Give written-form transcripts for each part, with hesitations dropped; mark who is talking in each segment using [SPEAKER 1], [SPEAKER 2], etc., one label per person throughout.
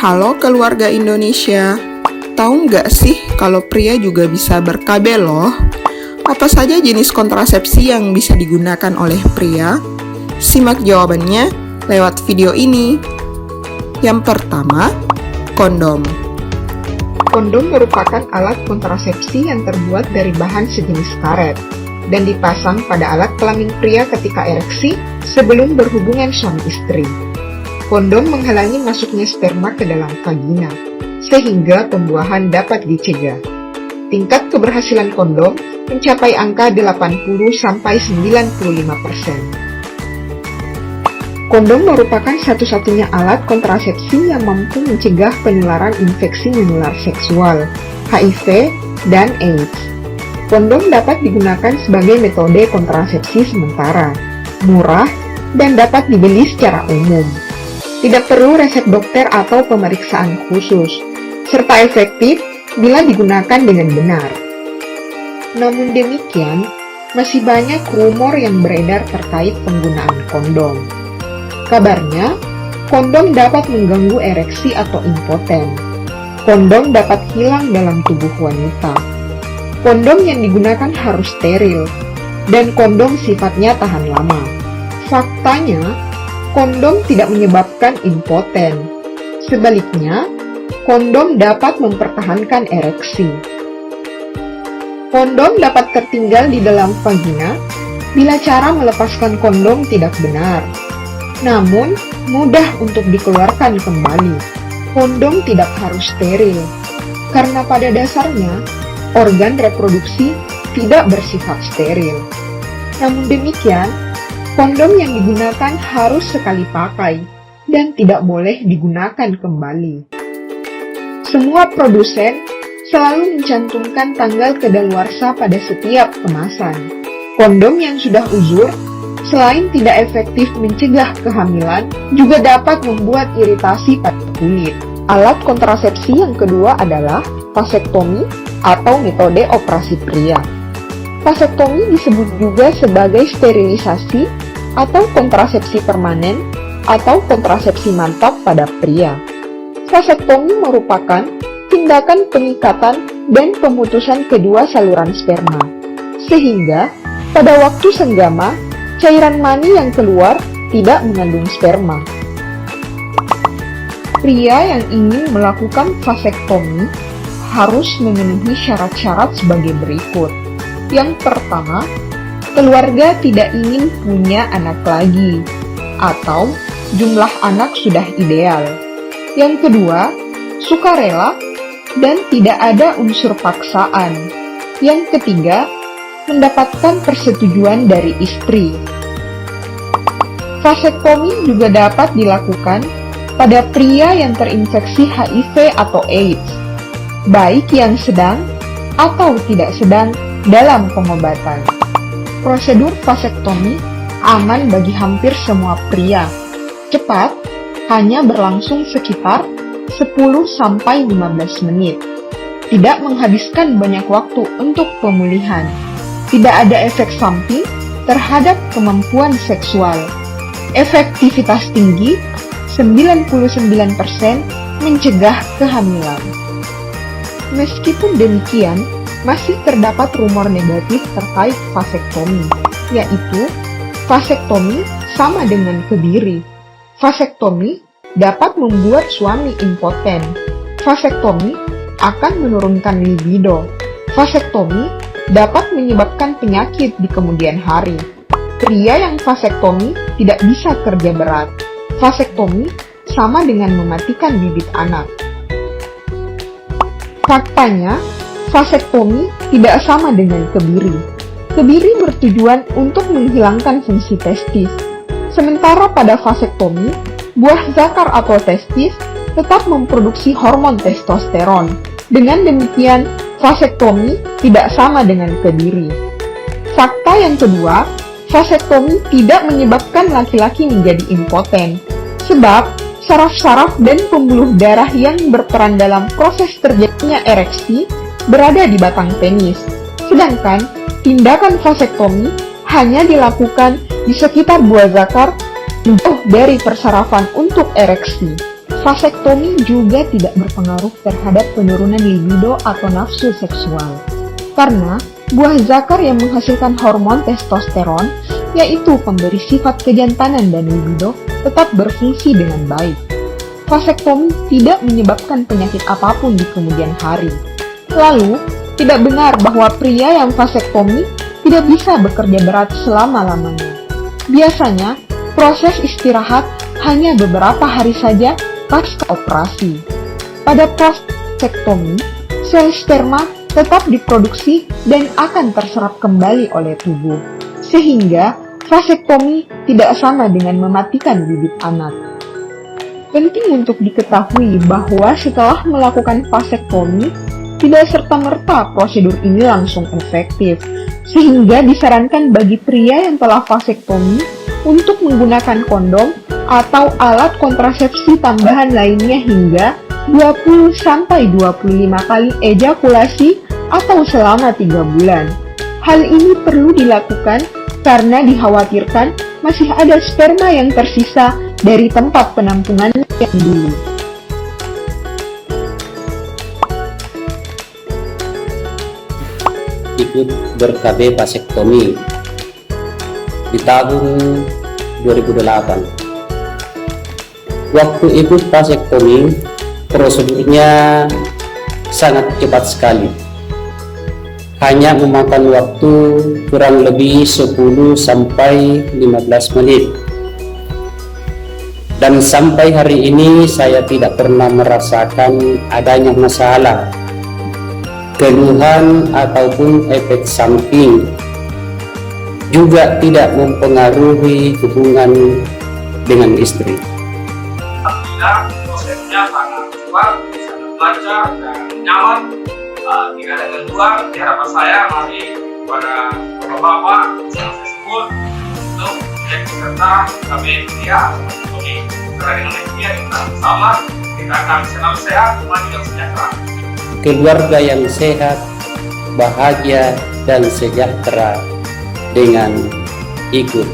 [SPEAKER 1] Halo keluarga Indonesia, tahu nggak sih kalau pria juga bisa ber-KB loh? Apa saja jenis kontrasepsi yang bisa digunakan oleh pria? Simak jawabannya lewat video ini. Yang pertama, kondom.
[SPEAKER 2] Kondom merupakan alat kontrasepsi yang terbuat dari bahan sejenis karet dan dipasang pada alat kelamin pria ketika ereksi sebelum berhubungan suami istri. Kondom menghalangi masuknya sperma ke dalam vagina, sehingga pembuahan dapat dicegah. Tingkat keberhasilan kondom mencapai angka 80-95%. Kondom merupakan satu-satunya alat kontrasepsi yang mampu mencegah penularan infeksi menular seksual, HIV, dan AIDS. Kondom dapat digunakan sebagai metode kontrasepsi sementara, murah, dan dapat dibeli secara umum. Tidak perlu resep dokter atau pemeriksaan khusus, serta efektif bila digunakan dengan benar. Namun demikian, masih banyak rumor yang beredar terkait penggunaan kondom. Kabarnya, kondom dapat mengganggu ereksi atau impoten. Kondom dapat hilang dalam tubuh wanita. Kondom yang digunakan harus steril, dan kondom sifatnya tahan lama. Faktanya, kondom tidak menyebabkan impoten. Sebaliknya, kondom dapat mempertahankan ereksi. Kondom dapat tertinggal di dalam vagina bila cara melepaskan kondom tidak benar. Namun, mudah untuk dikeluarkan kembali. Kondom tidak harus steril, karena pada dasarnya, organ reproduksi tidak bersifat steril. Namun demikian, kondom yang digunakan harus sekali pakai dan tidak boleh digunakan kembali. Semua produsen selalu mencantumkan tanggal kedaluarsa pada setiap kemasan. Kondom yang sudah uzur, selain tidak efektif mencegah kehamilan, juga dapat membuat iritasi pada kulit. Alat kontrasepsi yang kedua adalah vasektomi atau metode operasi pria. Vasektomi disebut juga sebagai sterilisasi atau kontrasepsi permanen atau kontrasepsi mantap pada pria. Vasektomi merupakan tindakan pengikatan dan pemutusan kedua saluran sperma, sehingga pada waktu senggama, cairan mani yang keluar tidak mengandung sperma. Pria yang ingin melakukan vasektomi harus memenuhi syarat-syarat sebagai berikut. Yang pertama, keluarga tidak ingin punya anak lagi, atau jumlah anak sudah ideal. Yang kedua, sukarela dan tidak ada unsur paksaan. Yang ketiga, mendapatkan persetujuan dari istri. Vasektomi juga dapat dilakukan pada pria yang terinfeksi HIV atau AIDS, baik yang sedang atau tidak sedang dalam pengobatan. Prosedur vasektomi aman bagi hampir semua pria. Cepat, hanya berlangsung sekitar 10-15 menit. Tidak menghabiskan banyak waktu untuk pemulihan. Tidak ada efek samping terhadap kemampuan seksual. Efektivitas tinggi, 99% mencegah kehamilan. Meskipun demikian, masih terdapat rumor negatif terkait vasektomi, yaitu vasektomi sama dengan kebiri. Vasektomi dapat membuat suami impoten. Vasektomi akan menurunkan libido. Vasektomi dapat menyebabkan penyakit di kemudian hari. Pria yang vasektomi tidak bisa kerja berat. Vasektomi sama dengan mematikan bibit anak. Faktanya, vasektomi tidak sama dengan kebiri. Kebiri bertujuan untuk menghilangkan fungsi testis. Sementara pada vasektomi, buah zakar atau testis tetap memproduksi hormon testosteron. Dengan demikian, vasektomi tidak sama dengan kebiri. Fakta yang kedua, vasektomi tidak menyebabkan laki-laki menjadi impoten. Sebab, saraf-saraf dan pembuluh darah yang berperan dalam proses terjadinya ereksi berada di batang penis. Sedangkan, tindakan vasektomi hanya dilakukan di sekitar buah zakar jauh dari persarafan untuk ereksi. Vasektomi juga tidak berpengaruh terhadap penurunan libido atau nafsu seksual. Karena buah zakar yang menghasilkan hormon testosteron, yaitu pemberi sifat kejantanan dan libido, tetap berfungsi dengan baik. Vasektomi tidak menyebabkan penyakit apapun di kemudian hari. Lalu, tidak benar bahwa pria yang vasektomi tidak bisa bekerja berat selama-lamanya. Biasanya, proses istirahat hanya beberapa hari saja pasca operasi. Pada vasektomi, sel sperma tetap diproduksi dan akan terserap kembali oleh tubuh. Sehingga, vasektomi tidak sama dengan mematikan bibit anak. Penting untuk diketahui bahwa setelah melakukan vasektomi, tidak serta-merta prosedur ini langsung efektif, sehingga disarankan bagi pria yang telah vasektomi untuk menggunakan kondom atau alat kontrasepsi tambahan lainnya hingga 20-25 kali ejakulasi atau selama 3 bulan. Hal ini perlu dilakukan karena dikhawatirkan masih ada sperma yang tersisa dari tempat penampungan yang dulu.
[SPEAKER 3] Ikut ber-KB vasektomi di tahun 2008. Waktu ikut vasektomi, prosedurnya sangat cepat sekali. Hanya memakan waktu kurang lebih 10-15 menit. Dan sampai hari ini saya tidak pernah merasakan adanya masalah, keluhan ataupun efek samping. Juga tidak mempengaruhi hubungan dengan istri.
[SPEAKER 4] Prosesnya sangat cepat, sangat lancar dan nyaman. Tidak ada gangguan. Di harapan saya mari kepada bapak-bapak yang saya sebut untuk menjadi peserta KB pria ini, karena dengan dia kita bersama kita akan selalu sehat, maju dan sejahtera.
[SPEAKER 3] Keluarga yang sehat, bahagia dan sejahtera dengan ikut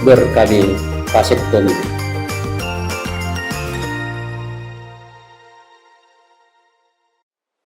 [SPEAKER 3] ber-KB vasektomi.